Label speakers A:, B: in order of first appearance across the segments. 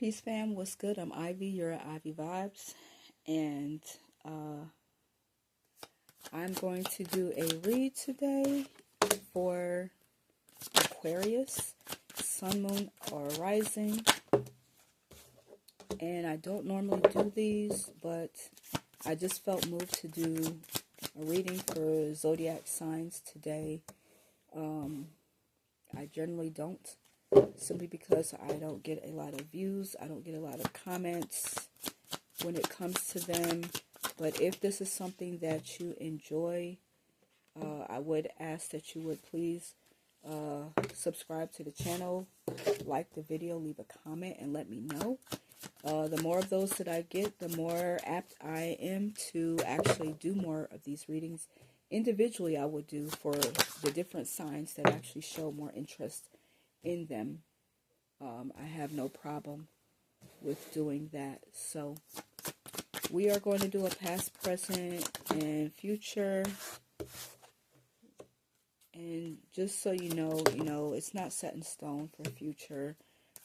A: Peace fam, what's good? I'm Ivy, you're at Ivy Vibes, and I'm going to do a read today for Aquarius, Sun, Moon, or Rising. And I don't normally do these, but I just felt moved to do a reading for zodiac signs today. I generally don't, simply because I don't get a lot of views, I don't get a lot of comments when it comes to them. But if this is something that you enjoy, I would ask that you would please subscribe to the channel, like the video, leave a comment, and let me know. The more of those that I get, the more apt I am to actually do more of these readings. Individually, I would do for the different signs that actually show more interest in them. I have no problem with doing that. So we are going to do a past, present, and future. And just so you know, it's not set in stone for future.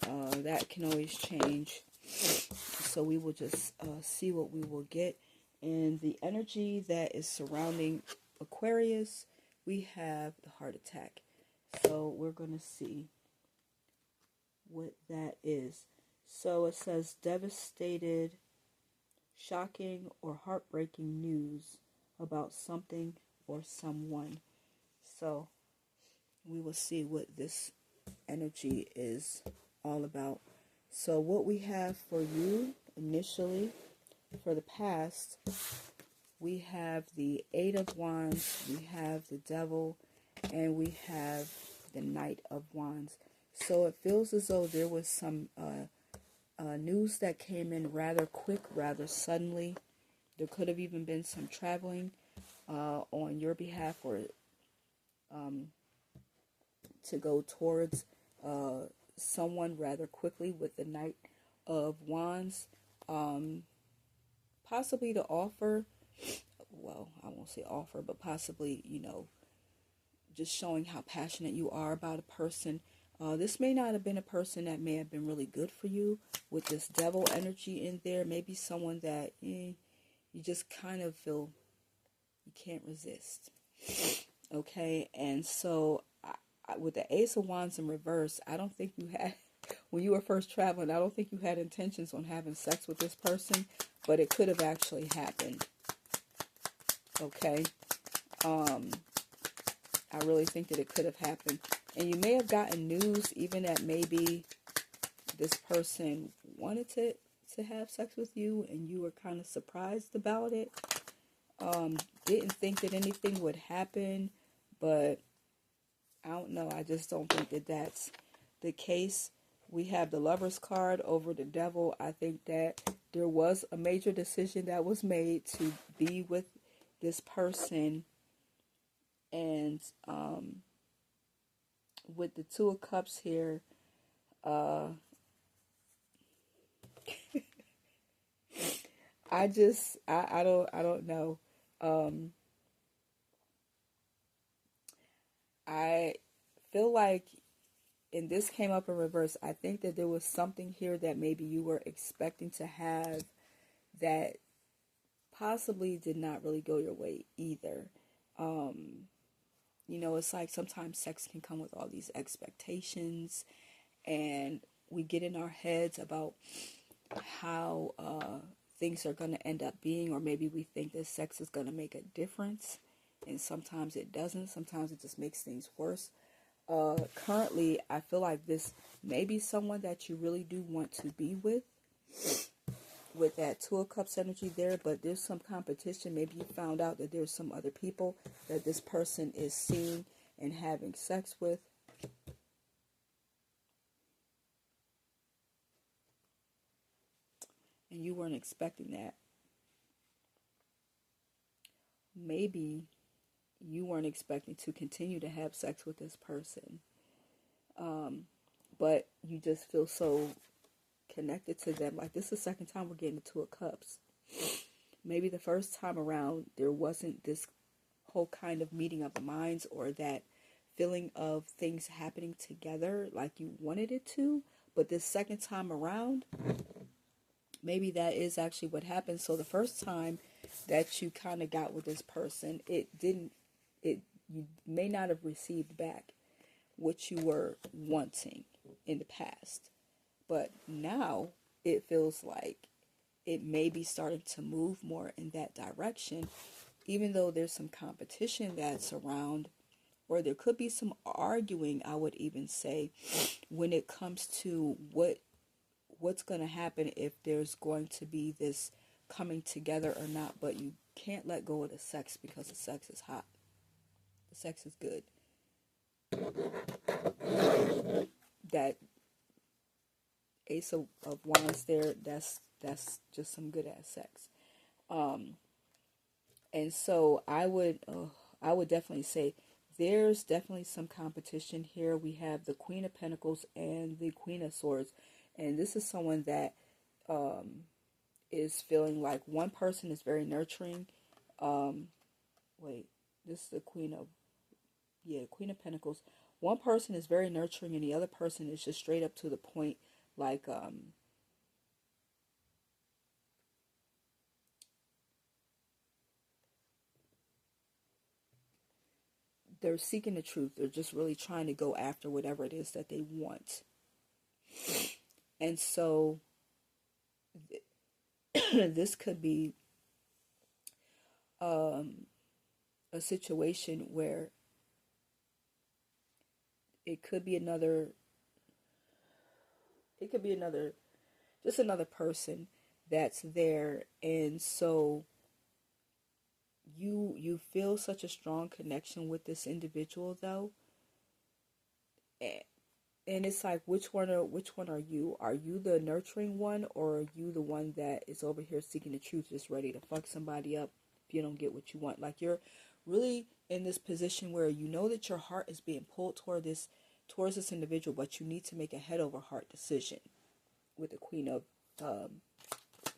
A: That can always change. So we will just see what we will get. And the energy that is surrounding Aquarius, we have the heart attack. So we're going to see what that is. So it says devastated, shocking, or heartbreaking news about something or someone. So we will see what this energy is all about. So what we have for you initially for the past, we have the Eight of Wands, we have the Devil, and we have the Knight of Wands. So it feels as though there was some news that came in rather quick, rather suddenly. There could have even been some traveling on your behalf, or to go towards someone rather quickly with the Knight of Wands. Possibly to offer, well, I won't say offer, but possibly, just showing how passionate you are about a person. This may not have been a person that may have been really good for you with this Devil energy in there. Maybe someone that you just kind of feel you can't resist. Okay, and so with the Ace of Wands in reverse, I don't think you had, when you were first traveling, I don't think you had intentions on having sex with this person, but it could have actually happened. Okay, I really think that it could have happened. And you may have gotten news even that maybe this person wanted to have sex with you and you were kind of surprised about it. Didn't think that anything would happen, but I don't know. I just don't think that that's the case. We have the Lover's card over the Devil. I think that there was a major decision that was made to be with this person. And with the Two of Cups here, I don't know. I feel like, and this came up in reverse, I think that there was something here that maybe you were expecting to have that possibly did not really go your way either. It's like sometimes sex can come with all these expectations, and we get in our heads about how things are going to end up being, or maybe we think that sex is going to make a difference, and sometimes it doesn't. Sometimes it just makes things worse. Currently, I feel like this may be someone that you really do want to be with that Two of Cups energy there, but there's some competition. Maybe you found out that there's some other people that this person is seeing and having sex with. And you weren't expecting that. Maybe you weren't expecting to continue to have sex with this person. But you just feel so connected to them. Like, this is the second time we're getting the Two of Cups. Maybe the first time around there wasn't this whole kind of meeting of the minds, or that feeling of things happening together like you wanted it to, But this second time around, maybe that is actually what happened. So the first time that you kind of got with this person, you may not have received back what you were wanting in the past. But now it feels like it may be starting to move more in that direction, even though there's some competition that's around, or there could be some arguing, I would even say, when it comes to what's going to happen, if there's going to be this coming together or not. But you can't let go of the sex, because the sex is hot. The sex is good. That Ace of Wands there, that's just some good ass sex. And so I would definitely say there's definitely some competition here. We have the Queen of Pentacles and the Queen of Swords, and this is someone that is feeling like one person is very nurturing. This is the Queen of Pentacles. One person is very nurturing, and the other person is just straight up to the point, like they're seeking the truth. They're just really trying to go after whatever it is that they want. And so this could be a situation where it could be another just another person that's there. And so you feel such a strong connection with this individual, though, and it's like, which one are you? Are you the nurturing one, or are you the one that is over here seeking the truth, just ready to fuck somebody up if you don't get what you want? Like, you're really in this position where you know that your heart is being pulled towards this individual, but you need to make a head over heart decision with the Queen of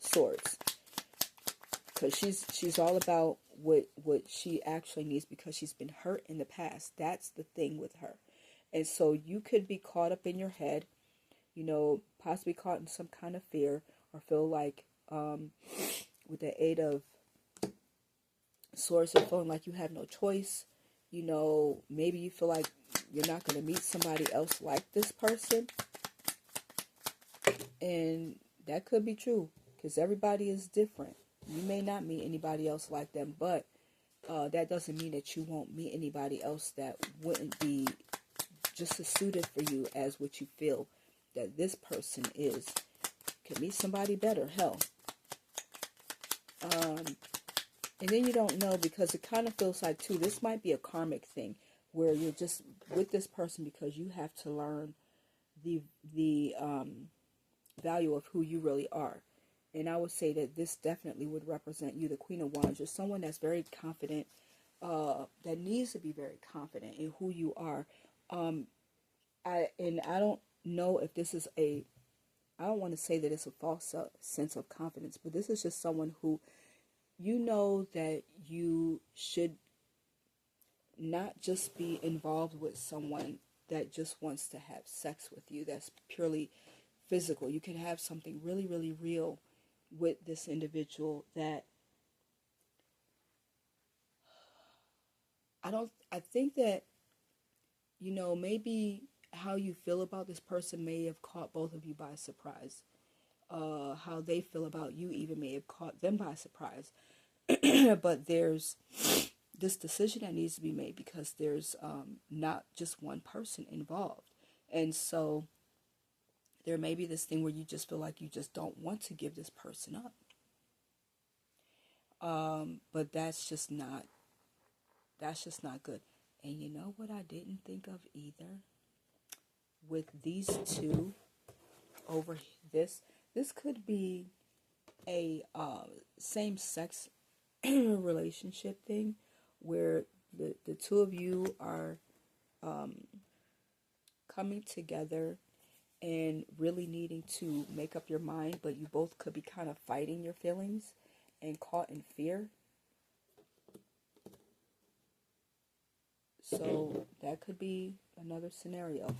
A: Swords, because she's all about what she actually needs, because she's been hurt in the past. That's the thing with her. And so you could be caught up in your head, possibly caught in some kind of fear, or feel like with the Eight of Swords, you're feeling like you have no choice. Maybe you feel like you're not going to meet somebody else like this person. And that could be true, because everybody is different. You may not meet anybody else like them, but that doesn't mean that you won't meet anybody else that wouldn't be just as suited for you as what you feel that this person is. Could meet somebody better, hell. And then you don't know, because it kind of feels like, too, this might be a karmic thing, where you're just with this person because you have to learn the value of who you really are. And I would say that this definitely would represent you, the Queen of Wands. You're someone that's very confident, that needs to be very confident in who you are. I don't know if this is I don't want to say that it's a false sense of confidence, but this is just someone who, that you should not just be involved with someone that just wants to have sex with you. That's purely physical. You can have something really, really real with this individual that I think that, maybe how you feel about this person may have caught both of you by surprise. How they feel about you even may have caught them by surprise. But there's this decision that needs to be made, because there's not just one person involved. And so there may be this thing where you just feel like you just don't want to give this person up. But that's just not good. And you know what I didn't think of either? With these two over this could be a same-sex relationship thing, where the two of you are coming together and really needing to make up your mind, but you both could be kind of fighting your feelings and caught in fear. So that could be another scenario.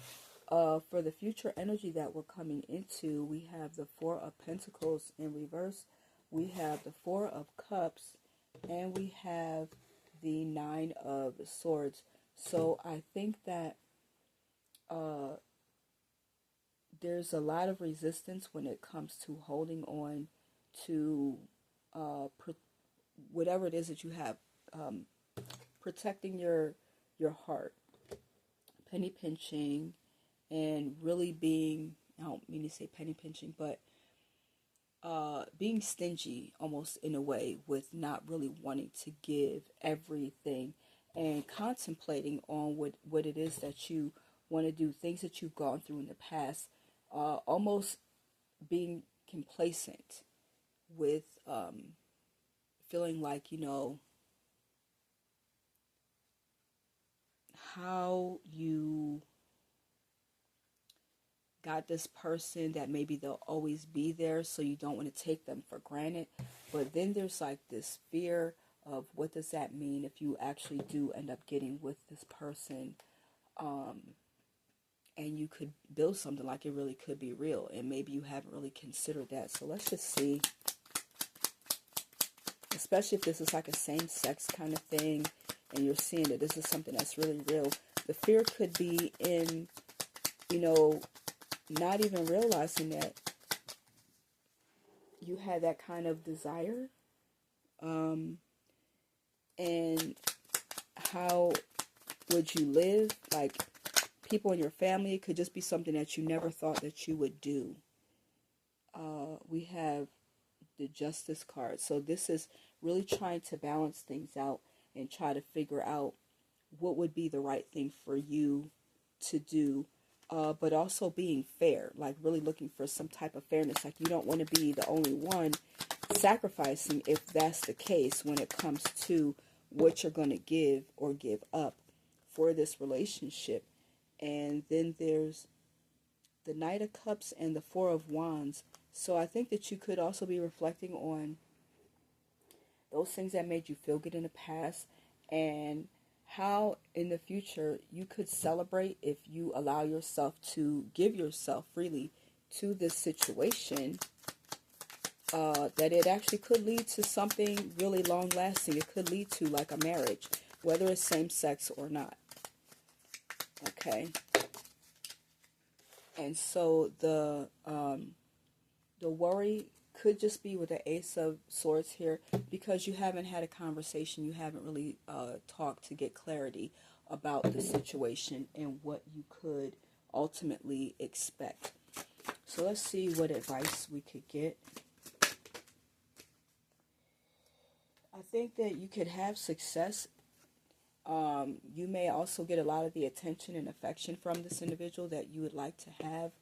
A: For the future energy that we're coming into, we have the Four of Pentacles in reverse, we have the Four of Cups, and we have the Nine of Swords. So I think that there's a lot of resistance when it comes to holding on to whatever it is that you have, protecting your heart, penny pinching, and really being, I don't mean to say penny pinching, but being stingy almost in a way, with not really wanting to give everything, and contemplating on what it is that you want to do, things that you've gone through in the past, almost being complacent with feeling like, you know, how you got this person that maybe they'll always be there, so you don't want to take them for granted. But then there's like this fear of, what does that mean if you actually do end up getting with this person, and you could build something, like it really could be real, and maybe you haven't really considered that. So let's just see, especially if this is like a same-sex kind of thing, and you're seeing that this is something that's really real. The fear could be in, you know, not even realizing that you had that kind of desire, and how would you live, like people in your family. It could just be something that you never thought that you would do. We have the Justice card, so this is really trying to balance things out and try to figure out what would be the right thing for you to do. But also being fair, like really looking for some type of fairness. Like you don't want to be the only one sacrificing, if that's the case, when it comes to what you're going to give or give up for this relationship. And then there's the Knight of Cups and the Four of Wands. So I think that you could also be reflecting on those things that made you feel good in the past, and how in the future you could celebrate if you allow yourself to give yourself freely to this situation, that it actually could lead to something really long lasting. It could lead to like a marriage, whether it's same sex or not. Okay. And so the worry could just be with the Ace of Swords here, because you haven't had a conversation, you haven't really talked to get clarity about the situation and what you could ultimately expect. So let's see what advice we could get. I think that you could have success. You may also get a lot of the attention and affection from this individual that you would like to have.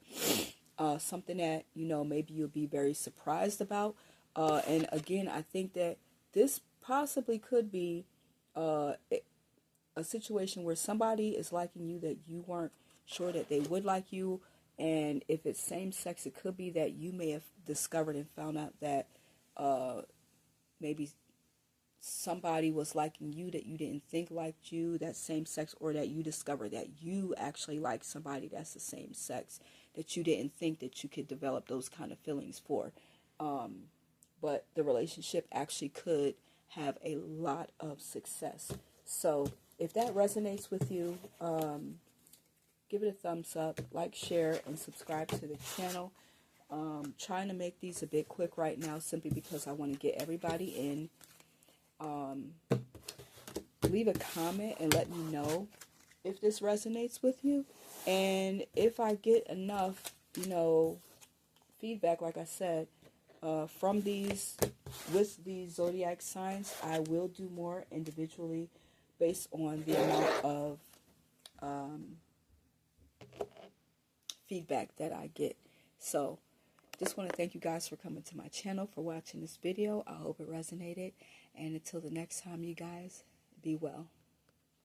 A: Something that, you know, maybe you'll be very surprised about. And again, I think that this possibly could be a situation where somebody is liking you that you weren't sure that they would like you. And if it's same sex, it could be that you may have discovered and found out that maybe somebody was liking you that you didn't think liked you, that same sex, or that you discovered that you actually like somebody that's the same sex that you didn't think that you could develop those kind of feelings for. But the relationship actually could have a lot of success. So if that resonates with you, give it a thumbs up, like, share, and subscribe to the channel. Trying to make these a bit quick right now, simply because I want to get everybody in. Leave a comment and let me know if this resonates with you, and if I get enough, you know, feedback, like I said, from these, with these zodiac signs, I will do more individually based on the amount of feedback that I get. So just want to thank you guys for coming to my channel, for watching this video. I hope it resonated, and until the next time, you guys, be well.